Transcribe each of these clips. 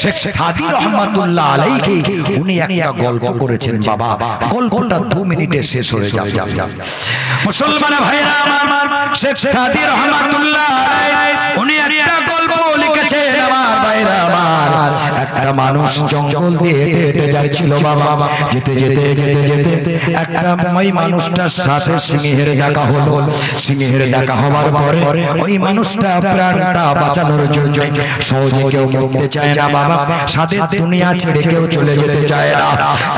শেখ সাদী রহমাতুল্লাহ আলাইহি উনি একটা গল্প করেছেন বাবা, গল্পটা 2 মিনিটে শেষ হয়ে যাবে। মুসলমান ভাইরা আমার, শেখ সাদী রহমাতুল্লাহ আলাইহি উনি একটা গল্প লিখেছেন আমার ভাইরা আমার। একটা মানুষ জঙ্গল দিয়ে হেঁটে যাচ্ছিল বাবা, যেতে যেতে যেতে যেতে একটা ওই মানুষটার সাথে সিংহের দেখা হলো। সিংহের দেখা হওয়ার পরে ওই মানুষটা প্রাণটা বাঁচানোর জন্য সহজে কেউ মরতে চায় না বাবা, সাথে দুনিয়া ছেড়ে কেউ চলে যেতে চায় না।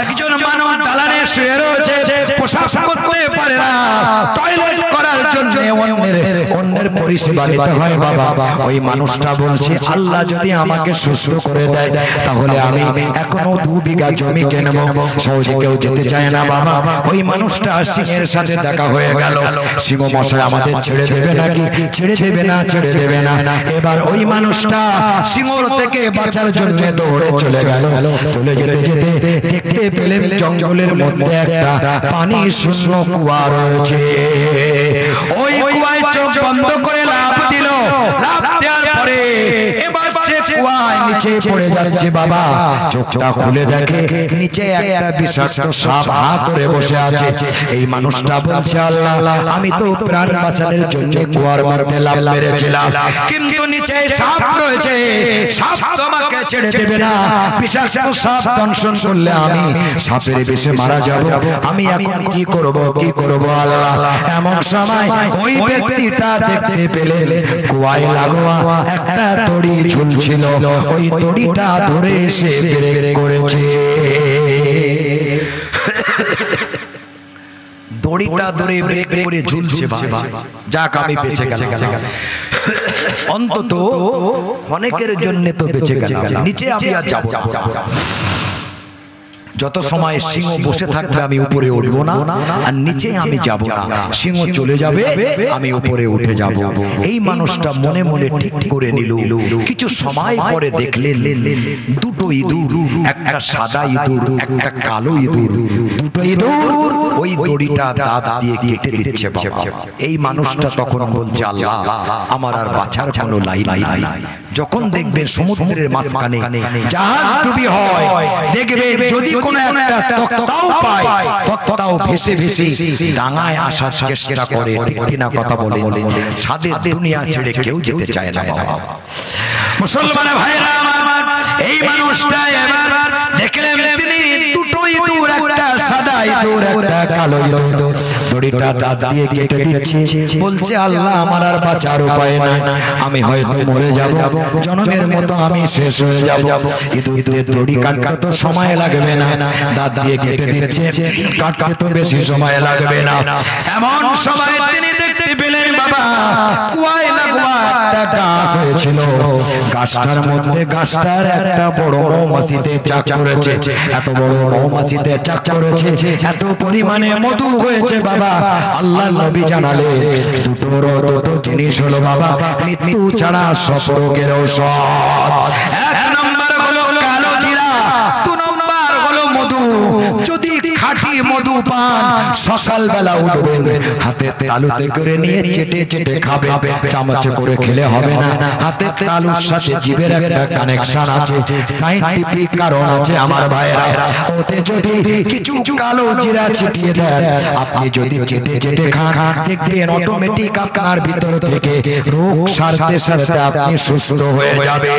একজন মানব দালানে শুয়ে রয়েছে, পোশাক করতে পারে না, টয়লেট করার জন্য অন্যের পরিষেবা নিতে হয় বাবা। ওই মানুষটা বলছে, আল্লাহ যদি আমাকে সুস্থ করে দেয় তাহলে আমি এখনো 2 বিঘা জমি কিনব। সহজে কেউ যেতে চায় না বাবা। ওই মানুষটা সিংহের সাথে দেখা হয়ে গেল। সিংহ মশাই আমাদের ছেড়ে দেবে নাকি? ছেড়ে দেবে না, ছেড়ে দেবে না। এবার ওই মানুষটা সিংহ থেকে বাঁচার জন্য দৌড়ে চলে গেল। চলে যেতে যেতে দেখতে পেলেন জঙ্গলের মধ্যে একটা পানি শূন্য কুয়া রয়েছে। ওই কুয়ায় চোখ বন্ধ করে লাফ দিল। লাফ দেওয়ার পরে এবার সে কুয়ায় নিচে পড়ে যাচ্ছে বাবা। চোখটা খুলে দেখে নিচে একটা বিষাক্ত সাপ হা করে বসে আছে। এই মানুষটা বলছে, আল্লাহ আমি তো প্রাণ বাঁচানোর জন্য কুয়ার মধ্যে লাফ মেরেছিলাম, কিন্তু নিচে সাপ রয়েছে, সাপ আমাকে ছেড়ে দেবে না। বিষাক্ত সাপ দংশন করলে আমি সাপের বিষে মারা যাব। আমি এখন কি করব, কি করব আল্লাহ? এমন সময় ওই ব্যক্তিটা দেখতে পেলেন কুয়ায় লাগোয়া একটা দড়ি ঝুলছিল। ওই দড়িটা ধরে সে ব্রেক করেছে। দড়িটা ধরে ব্রেক করে ঝুলছে বাবা। যাক আমি বেঁচে গেলাম, অন্তত অনেকের জন্য তো বেঁচে গেলাম। নিচে আমি আর যাব না। যত সময় সিংহ বসে থাকবে আমি উপরে উঠব না, আর নিচে আমি যাব না। সিংহ চলে যাবে, আমি উপরে উঠে যাব। এই মানুষটা মনে মনে ঠিক করে নিল। কিছু সময় পরে দেখলেন 2টো ইঁদুর, একটা সাদা ইঁদুর, একটা কালো ইঁদুর, 2টো ইঁদুর ওই দড়িটা দাঁত দিয়ে কেটে দিচ্ছে বাবা। এই মানুষটা তখন বলছে, আল্লাহ আমার আর বাঁচার কোনো লাই নাই। যখন দেখবেন সমুদ্রের মাঝখানে জাহাজ ডুবি হয়, দেখবেন যদি কোনো একটা তক্তাও পায়, তক্তাও ভেসে ভেসে ডাঙায় আসার চেষ্টা করে। ঠিক না কথা বলে? সাদের দুনিয়া ছেড়ে কেউ যেতে চায় না বাবা। মুসলমান ভাইরা আমার, এই মানুষটা এবার দেখলেন তিনি 2টো ইঁদুর, একটা সাদা ইঁদুর, একটা কালো ইঁদুর, দড়িটা দাঁত দিয়ে কেটে দিচ্ছে। বলছে, আল্লাহ আমার আর বাঁচার উপায় নাই, আমি হয়তো মরে যাব, জনমের মতো আমি শেষ হয়ে যাব। ইঁদুরের দড়ি কাটতে তো সময় লাগবে না, দাঁত দিয়ে কেটে দিচ্ছে, কাটতে তো বেশি সময় লাগবে না। এমন সময় তিনি দেখতে পেলেন বাবা কুয়ায় লাগোয়া একটা গাছ হয়েছিল। গাছটার মধ্যে গাছটার একটা বড় মৌমাছিতে চাক করেছে। এত বড় মৌমাছিতে চাক করেছে, এত পরিমাণে মধু হয়েছে বাবা। আল্লাহর নবী জানালে 2টো জিনিস হলো বাবা মৃত্যু ছাড়া সব রোগের ঔষধ। 1 নম্বর হলো কালো জিরা, 2 নম্বর হলো মধু। যদি খাঁটি মধু পান, সকালবেলা উঠবেন, হাতে তালুতে করে নিয়ে চেটে চেটে খাবে। চামচে করে খেলে হবে না, হাতে তালুর সাথে জিভের একটা কানেকশন আছে, সায়েন্টিফিক কারণ আছে আমার ভাইরা। ওতে যদি কিছু কালো জিরা ছিটিয়ে দেন, আপনি যদি চেটে চেটে খান, দেখবেন অটোমেটিক আপনার ভিতর থেকে রোগ সারতে সারতে আপনি সুস্থ হয়ে যাবে।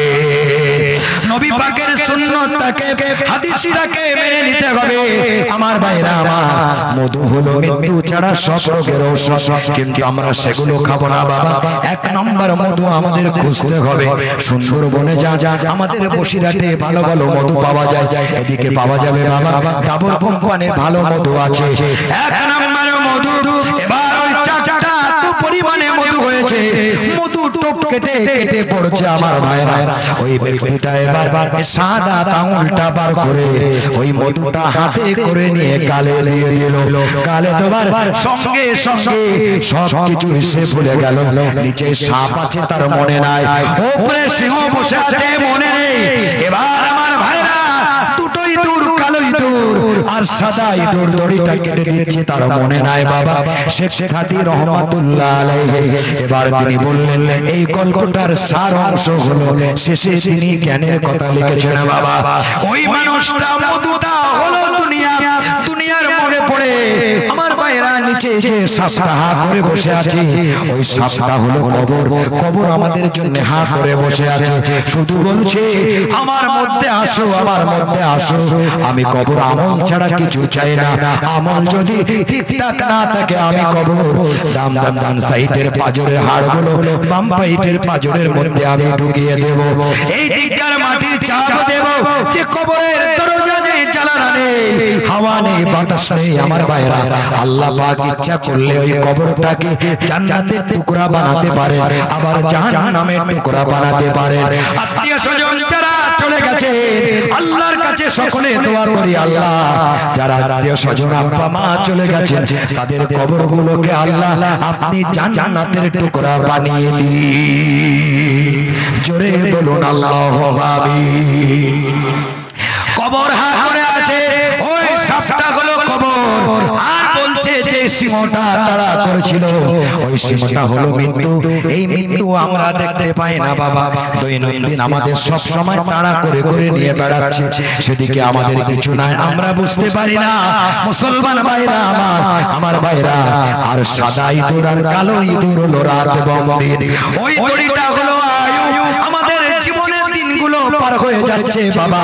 নবী পাকের সুন্নতটাকে, হাদিসটাকে মেনে নিতে হবে আমার ভাইরা আমার। মধু হলো মৃত্যু ছাড়া সব রোগের ঔষধ, কিন্তু আমরা সেগুলো খাবো না বাবা। 1 নম্বর মধু আমাদের খুঁজতে হবে। সুন্দরবনে যা আমাদের বসিরহাটে ভালো ভালো মধু পাওয়া যায়, এদিকে পাওয়া যাবে বাবা ডাবর কোম্পানির ভালো মধু আছে। 1 নম্বর মধু। এবার ওই চাচাটা এত পরিমাণে মধু হয়েছে, মধু টোপ কেটে কেটে পড়ছে আমার ভাইরা। ওই ব্যক্তিটা এবার সাদা আঙুলটা বার করে ওই মধুটা হাতে করে নিয়ে গালে দিয়ে দিল। গালে দেওয়ার সঙ্গে সঙ্গে সবকিছু সে ভুলে গেল। নিচে সাপ আছে তার মনে নাই, উপরে সিংহ বসে আছে মনে নেই। এবার আমার ভাইরা 2টো ইঁদুর, কালো ইঁদুর আর আর সাদা ইঁদুর দড়িটা কেটে দিচ্ছে তার মনে নাই বাবা। শেখ সাদী রহমাতুল্লাহ আলাইহি এবার তিনি বললেন এই গল্পটার সার অংশ হলো শেষে তিনি জ্ঞানের কথা লিখেছেন বাবা। ওই মানুষটা মধুটা হলো দুনিয়ার মনে পড়ে আমার ভাইরা নিচে যে সাপটা হা করে বসে আছে ওই সাপটা হলো কবর আমাদের জন্য হা করে বসে আছে, শুধু বলছে আমার মধ্যে আসো, আমার মধ্যে আসো। আমি কবর আমল ছাড়া কিছু চাই না, আমল যদি ঠিকঠাক না থাকে আমি কবর ডান সাইডের পাজরের হাড়গুলো বাম সাইডের পাজরের মধ্যে আমি ঢুকিয়ে দেব, এই দিকটার মাটি চাপ দেব যে কবরের দরজা নেই, জানালা নেই, হাওয়া নেই, বাতাস নেই। আমার ভাইরা আল্লাহ পাক ইচ্ছা করলে ওই কবরটাকে জান্নাতের টুকরা বানাতে পারে, আবার জাহান্নামের টুকরা বানাতে পারে। আত্মীয় স্বজন যারা চলে গেছে আল্লাহর কাছে সকলে দোয়া করি, আল্লাহ যারা আত্মীয় স্বজন আব্বা মা চলে গেছেন তাদের কবরগুলোকে আল্লাহ আপনি জান্নাতের টুকরা বানিয়ে দিন। জোরে বলুন আল্লাহু আমিন। কবর হা করে আছে, ওই সাপটা হলো কবর। আর বলছে যে সিংহটা তাড়া করেছিল ওই সিংহটা হলো মৃত্যু। এই মৃত্যু আমরা দেখতে পাই না বাবা, দৈনন্দিন আমাদের সব সময় তাড়া করে করে নিয়ে বেড়াচ্ছে, সেদিকে আমাদের কিছু নাই, আমরা বুঝতে পারি না। মুসলমান ভাইরা আমার ভাইরা, আর সাদা ইঁদুর আর কালো ইঁদুর হলো রাত এবং দিন। ওই দড়িটা হলো আয়ু, আমাদের জীবনের দিনগুলো পার হয়ে যাচ্ছে বাবা,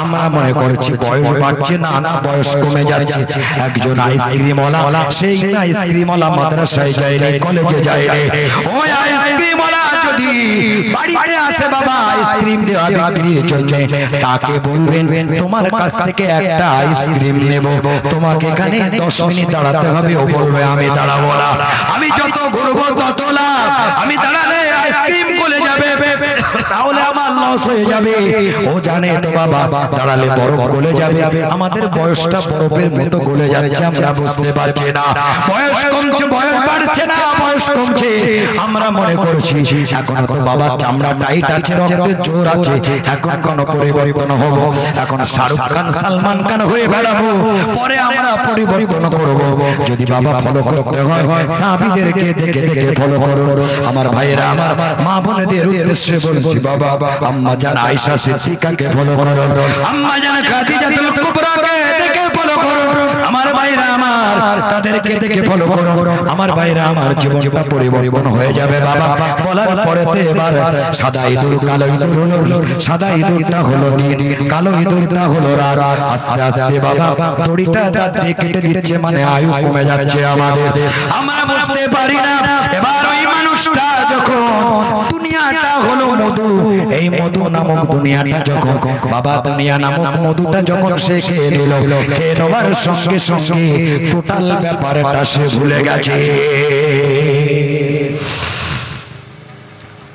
আমরা মনে করছি বয়স বাড়ছে, না না বয়স কমে যাচ্ছে। একজন আইসক্রিমওয়ালা, সেই আইসক্রিমওয়ালা মাদ্রাসায় যায়নি, কলেজে যায়নি, ওই আইসক্রিমওয়ালা যদি বাড়িতে আসে বাবা আইসক্রিম দেওয়া বিক্রির জন্য, তাকে বলবেন তোমার কাছ থেকে একটা আইসক্রিম নেব, তোমাকে এখানে 10 মিনিট দাঁড়াতে হবে। ও বলবে আমি দাঁড়াবো না, আমি যত ঘুরবো তত লাভ, আমি দাঁড়ালে আইসক্রিম গলে যাবে, তাহলে আমার লস হয়ে যাবে। ও জানে তো বাবা দাঁড়ালে বরফ গলে যাবে, আমাদের বয়সটা বরফের মতো গলে যাচ্ছে, আমরা বুঝতে পারছি না। বয়স কমছে, বয়স বাড়ছে না, বয়স কমছে, আমরা মনে করছি এখন তো বাবা চামড়া টাইট আছে, রক্তের জোর আছে, এখন কোন পরিবর্তন হবো, এখন শাহরুখ খান সালমান খান হয়ে বেড়াবো, পরে আমরা পরিবর্তন করবো। যদি বাবা ফলো করতে হয় সাহাবীদেরকে দেখে দেখে ফলো করো। আমার ভাইয়েরা, আমার মা বোনেদের উদ্দেশ্যে বলছি বাবা, আম্মা জান আয়েশা সিদ্দিকাকে ফলো করো, আম্মা জান খাদিজাতুল কুবরাকে দেখে ফলো করো। আমার ভাইরা আমার, তাদেরকে দেখে ফলো করো। আমার ভাইরা আমার, জীবনটা পরিবর্তন হয়ে যাবে বাবা। বলার পরেতে এবার সাদা ইঁদুর কালো ইঁদুর হলো, সাদা ইঁদুরটা হলো দিন, কালো ইঁদুরটা হলো রাত। আস্তে আস্তে বাবা দড়িটা দাঁতে কেটে দিচ্ছে, মানে আয়ু কমে যাচ্ছে আমাদের, আমরা বুঝতে পারি না। এবার ওই মানুষটা যখন দুনিয়াটা হলো মধু, এই মধু নামক দুনিয়াটা যখন বাবা দুনিয়া নামক মধুটা যখন সে খেয়ে নিল, খেয়ে নেওয়ার সঙ্গে সঙ্গে টোটাল ব্যাপারটা সে ভুলে গেছে।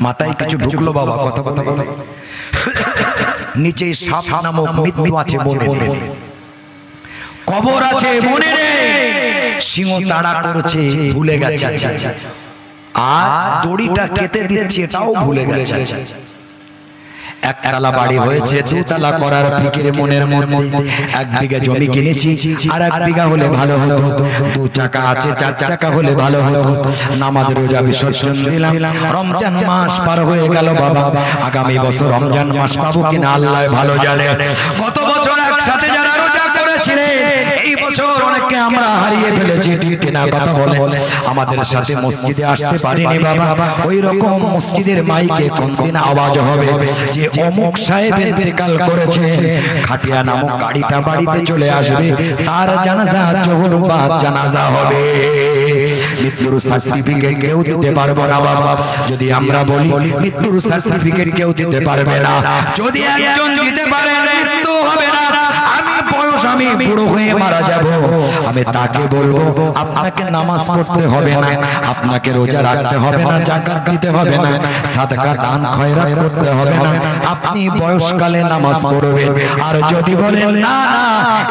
মাথায় কিছু ঢুকলো বাবা, কথা কথা বলে নিচে সাপ নামক মৃত্যু আছে মনে, কবর আছে মনে রে, সিংহ তাড়া করছে ভুলে গেছে, আর দড়িটা কেটে দিচ্ছে এটাও ভুলে গেছে। একতলা বাড়ি হয়েছে, দুতলা করার ফিকিরে মনের মধ্যে, 1 বিঘা জমি কিনেছি, আর 1 বিঘা হলে ভালো হতো, 2 চাকা আছে, 4 চাকা হলে ভালো হতো, নামাজ রোজা বিসর্জন দিলাম, রমজান মাস পার হয়ে গেল বাবা, আগামী বছর রমজান মাস পাবো কিনা আল্লাহ ভালো জানে। গত বছর একসাথে যারা রোজা করেছিলেন এই বছর অনেককে আমরা হারিয়ে ফেলেছি, ঠিক কিনা কথা বলে। আমাদের সাথে মসজিদে আসতে পারিনি বাবা, ওই রকম মসজিদের মাইকে কোনদিন আওয়াজ হবে যে অমুক সাহেব ইন্তেকাল করেছে, খাটিয়া নামক গাড়িটা বাড়িতে চলে আসবে, তার জানাজা জোহর বাদ জানাজা হবে। মৃত্যুর সার্টিফিকেট কেউ দিতে পারবে না বাবা, যদি আমরা বলি মৃত্যুর সার্টিফিকেট কেউ দিতে পারবে না, যদি একজন দিতে পারে মৃত্যু হবে না, আমি বুড়ো হয়ে মারা যাব, আমি তাকে বলবো আপনাকে নামাজ পড়তে হবে না, আপনাকে রোজা রাখতে হবে না, যাকাত দিতে হবে না, সাদকা দান খয়রাত করতে হবে না, আপনি বয়সকালে নামাজ পড়বেন। আর যদি বলেন না না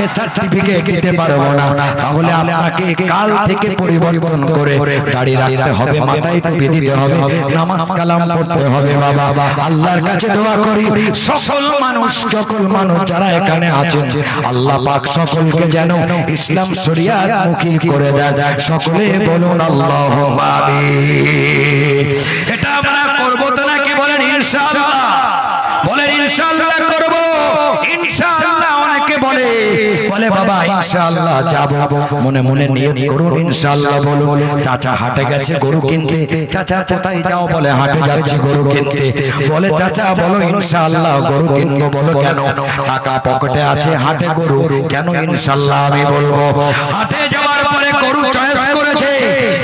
এই সার্টিফিকেট দিতে পারবো না, তাহলে আপনাকে কাল থেকে পরিবর্তন করে দাড়ি রাখতে হবে, মাথায় টুপি দিতে হবে, নামাজ কালাম পড়তে হবে বাবা। আল্লাহর কাছে দোয়া করি সকল মানুষ যারা এখানে আছেন আল্লাহ পাক সকলকে যেন ইসলাম শরিয়াত মুখী করে দেন। সকলে বলুন আল্লাহুম্মা আমিন। এটা আমরা করব তো নাকি বলেন ইনশাআল্লাহ? বলেন ইনশাআল্লাহ করব। ইনশাআল্লাহ অনেকে বলে বাবা ইনশাআল্লাহ যাব, মনে মনে নিয়ত করুন ইনশাআল্লাহ বলুন। চাচা হাটে গেছে গরু কিনতে, চাচা কোথায় যাও? বলে হাটে যাচ্ছি গরু কিনতে। বলে চাচা বলো ইনশাআল্লাহ গরু কিনবো। বলো কেন? টাকা পকেটে আছে, হাটে গরু কেন ইনশাআল্লাহ আমি বলবো। হাটে যাওয়ার পরে গরু চয়েস করেছে,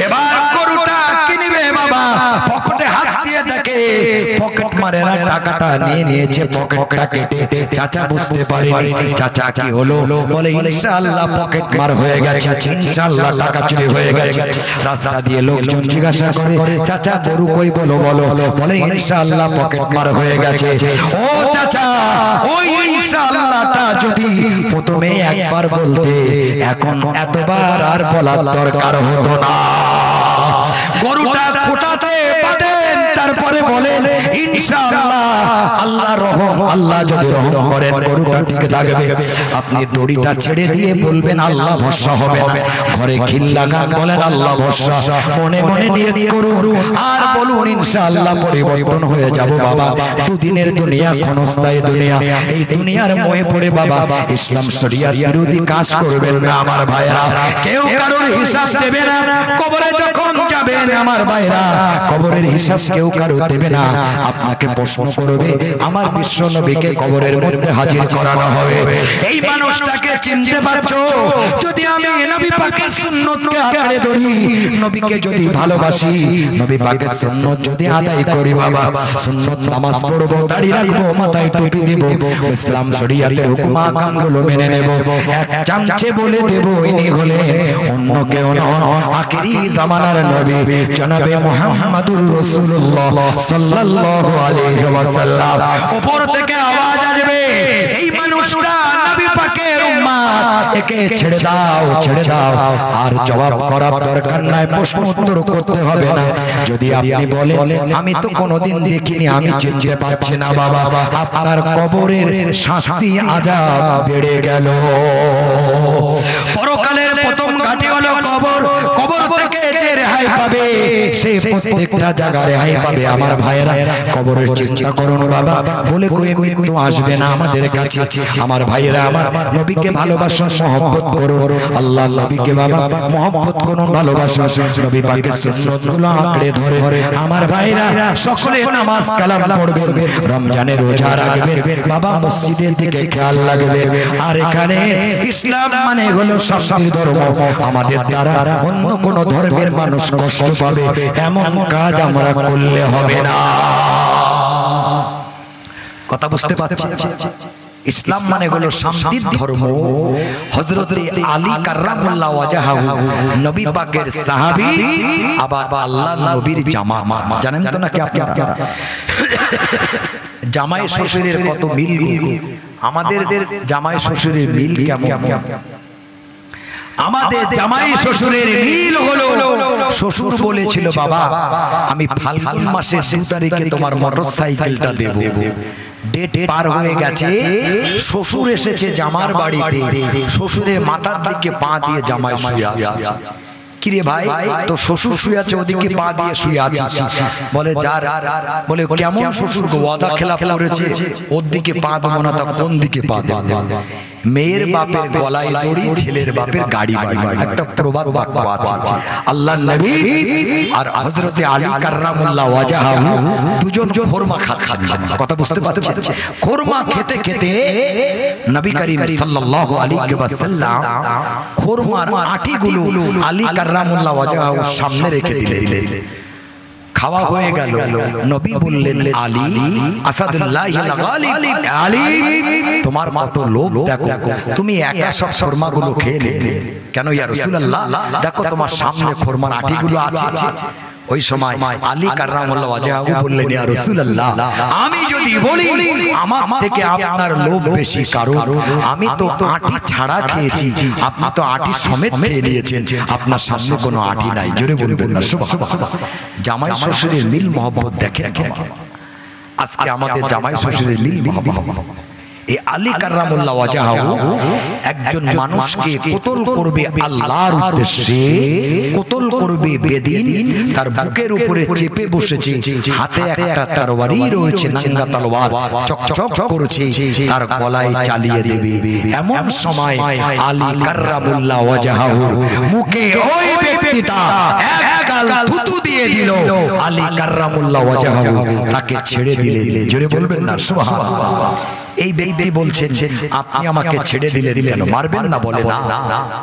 এবার গরুটা কিনবে বাবা। পকেটে হাত দিয়ে দেখে পকেট মারে না, টাকাটা নিয়ে নিয়েছে পকেটটা কেটে। চাচা বুঝতে পারেনি। চাচা কি হলো? বলে ইনশাআল্লাহ পকেট মার হয়ে গেছে, ইনশাআল্লাহ টাকা চুরি হয়ে গেছে। রাস্তা দিয়ে লোকজন জিজ্ঞাসা করে চাচা গরু কই? বলো বলো। বলে ইনশাআল্লাহ পকেট মার হয়ে গেছে। ও চাচা, ওই ইনশাআল্লাহটা যদি প্রথমে একবার বলতে এখন এতবার আর বলার দরকার হতো না। গরুটা ফোটাতে পারেন, তারপরে বলেন ইনশাআল্লাহ আল্লাহ রহম, আল্লাহ যদি রহম করেন গরুটা ঠিক থাকবে। আপনি দড়িটা ছেড়ে দিয়ে বলবেন আল্লাহ ভরসা হবে না। ঘরে খিল লাগান, বলেন আল্লাহ ভরসা। মনে মনে নিয়ত করুন আর বলুন ইনশাআল্লাহ পরিবর্তন হয়ে যাব বাবা। দুদিনের দুনিয়া, ক্ষণস্থায়ী দুনিয়া। এই দুনিয়ার মোহে পড়ে বাবা ইসলাম শরিয়াত বিরোধী কাজ করবেন না আমার ভাইরা। কেউ কারোর হিসাব দেবে না। কবরে যখন যাবেন আমার ভাইরা, কবরের হিসাব কেউ কারো দেবে না। আপনাকে প্রশ্ন করবে, আমার বিশ্ব নবীকে কবরের মধ্যে হাজির করানো হবে। এই মানুষটাকে চিনতে পারছো? যদি আমি নবী পাকের সুন্নতকে আঁকড়ে ধরি, নবীকে যদি ভালোবাসি, নবী পাকের সুন্নত যদি আদায় করি বাবা, সুন্নত নামাজ পড়বো, দাড়ি রাখবো, মাথায় টুপি দিব, ইসলাম শরিয়াতের হুকুম আহকামগুলো মেনে নেব। এক চামচে বলে দেব ইনি হলেন অন্য কেউ নন, আখিরি জামানার নবী জনাবে মুহাম্মাদুর রাসূলুল্লাহ সাল্লাল্লাহু আলাইহি ওয়াসাল্লাম। উপর থেকে আওয়াজ আসবে, এই মানুষটা নবী পাকের উম্মত, একে ছেড়ে দাও, ছেড়ে দাও। আর জবাব করার দরকার নাই, প্রশ্ন উত্তর করতে হবে না। যদি আপনি বলেন আমি তো কোনোদিন দেখিনি, আমি চিনতে পারছি না বাবা, আপনার কবরের শাস্তি আযাব বেড়ে গেল। পরকালের প্রথম ঘাটি হলো কবর। কবর থেকে যে রেহাই পাবে সে প্রত্যেকটা জায়গায় রেহাই পাবে আমার ভাইরা। কবরের চিন্তা করুন বাবা, বলে কয়ে মৃত্যু আসবে না আমাদের কাছে। আমার ভাইরা, আমার নবীকে ভালোবাসুন, মহব্বত করুন। আল্লাহ নবীকে বাবা মহব্বত করুন, ভালোবাসুন। নবী পাকের সুন্নতগুলো আঁকড়ে ধরে আমার ভাইরা সকলে নামাজ কালাম পড়বেন, রমজানের রোজা রাখবেন বাবা, মসজিদের দিকে খেয়াল রাখবেন। আর এখানে ইসলাম মানে হলো শান্তির ধর্ম। আমাদের দ্বারা অন্য কোন ধর্মের মানুষ কষ্ট পাবে এমন কাজ আমরা করলে হবে না। কথা বুঝতে পারছেন? ইসলাম মানে হলো শান্তির ধর্ম। হযরত আলী কাররামাল্লাহু ওয়াজহাহু নবী পাকের সাহাবী, আবার আল্লাহর নবীর জামা। জানেন তো নাকি আপনারা জামাই শ্বশুরের কত মিল? আমাদের জামাই শ্বশুরের মিল কেমন? আমাদের জামাই শ্বশুরের মিল হলো, শ্বশুর বলেছিল বাবা আমি ফাল্গুন মাসের 2 তারিখে তোমার মোটরসাইকেলটা দেব। ডেট পার হয়ে গেছে, শ্বশুর এসেছে জামার বাড়িতে, শ্বশুরের মাথার দিকে পা দিয়ে জামাই শুয়ে আছে। কিরে ভাই, তো শ্বশুর শুয়ে আছে, ওদিকে পা দিয়ে শুয়ে আছে। বলে যার, বলে কেমন শ্বশুর গো, ওয়াদা খেলাফ করেছে, ওর দিকে পা দেবো না, তা কোন দিকে পা দেব? মেয়ের বাপের গলায় দড়ি, ছেলের বাপের গাড়ি বাড়ি, একটা প্রবাদ বাক্য আছে। আল্লাহর নবী আর হযরত আলী কাররামাল্লাহু ওয়াজহাহু দুজন খোরমা খাচ্ছেন। কথা বুঝতে পারছেন? খোরমা খেতে খেতে নবী করিম সাল্লাল্লাহু আলাইহি ওয়াসাল্লাম খোরমার আটিগুলো আলী কাররামাল্লাহু ওয়াজহাহুর সামনে রেখে দিলেন। খাওয়া হয়ে গেল, নবী বললেন আলী আসাদুল্লাহিল গালিব, আলী তোমার কত লোভ দেখো, তুমি একা সব খোরমাগুলো খেয়ে নিলে কেন? ইয়া রাসূলুল্লাহ, দেখো তোমার সামনে খোরমার আটিগুলো আছে। ওই সময় আলী কাররামাল্লাহু ওয়াজহাহু বললেন ইয়া রাসূলুল্লাহ, আমি যদি বলি আমার থেকে আপনার লোভ বেশি, কারণ আমি তো আটি ছাড়া খেয়েছি, আপনি তো আটি সমেত খেয়ে নিয়েছেন, আপনার সামনে কোনো আটি নাই। জোরে বলবেন না সুবহানাল্লাহ। জামাই শ্বশুরের মিল মহব্বত দেখেন। আজকে আমাদের জামাই শ্বশুরের মিল মহব্বত এই আলী কাররামুল্লাহ ওয়াজহাহু একজন মানুষকে কতল করবে আল্লাহর উদ্দেশ্যে, কতল করবে বেদিন, তার বুকের উপরে চেপে বসেছে, হাতে একটা তরবারি রয়েছে, নাঙ্গা তলোয়ার চকচক করেছে, তার গলায় চালিয়ে দেবে। এমন সময় আলী কাররামুল্লাহ ওয়াজহাহুর মুখে ওই ব্যক্তিটা এক গাল থুতু দিয়ে দিল। আলী কাররামুল্লাহ ওয়াজহাহু তাকে ছেড়ে দিলেন। জোরে বলবেন না সুবহানাল্লাহ। এই ব্যক্তি বলছেন আপনি আমাকে ছেড়ে দিলে কেন, মারবেন না? বলে না।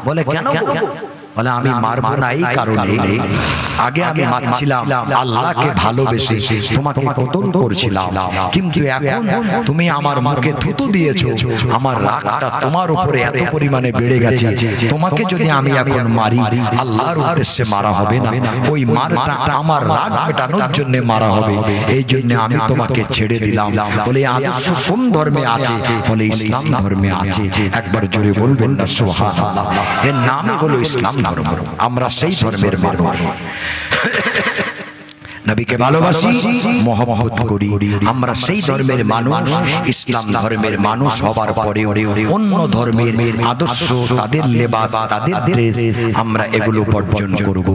বলে কেন? বলে আমি মারবো না এই কারণে, আগে আমি মারছিলাম আল্লাহকে ভালোবেসে, তোমাকে কতল করছিলাম, কিন্তু এখন তুমি আমার মুখে থুতু দিয়েছো, আমার রাগটা তোমার উপরে এত পরিমাণে বেড়ে গেছে, তোমাকে যদি আমি এখন মারি আল্লাহর উদ্দেশ্যে মারা হবে না, ওই মারটা আমার রাগ মেটানোর জন্য মারা হবে, এই জন্য আমি তোমাকে ছেড়ে দিলাম। বলে আদর্শ কোন ধর্মে আছে? বলে ইসলাম ধর্মে আছে। একবার জোরে বলবেন না সুবহানাল্লাহ। এর নামই হলো ইসলাম ধর্ম। আমরা সেই ধর্মের মানুষ, নবীকে ভালোবাসি, মহব্বত করি, আমরা সেই ধর্মের মানুষ। ইসলাম ধর্মের মানুষ হবার পরে অন্য ধর্মের আদর্শ, তাদের লেবাস, তাদের ড্রেস, আমরা এগুলো বর্জন করব।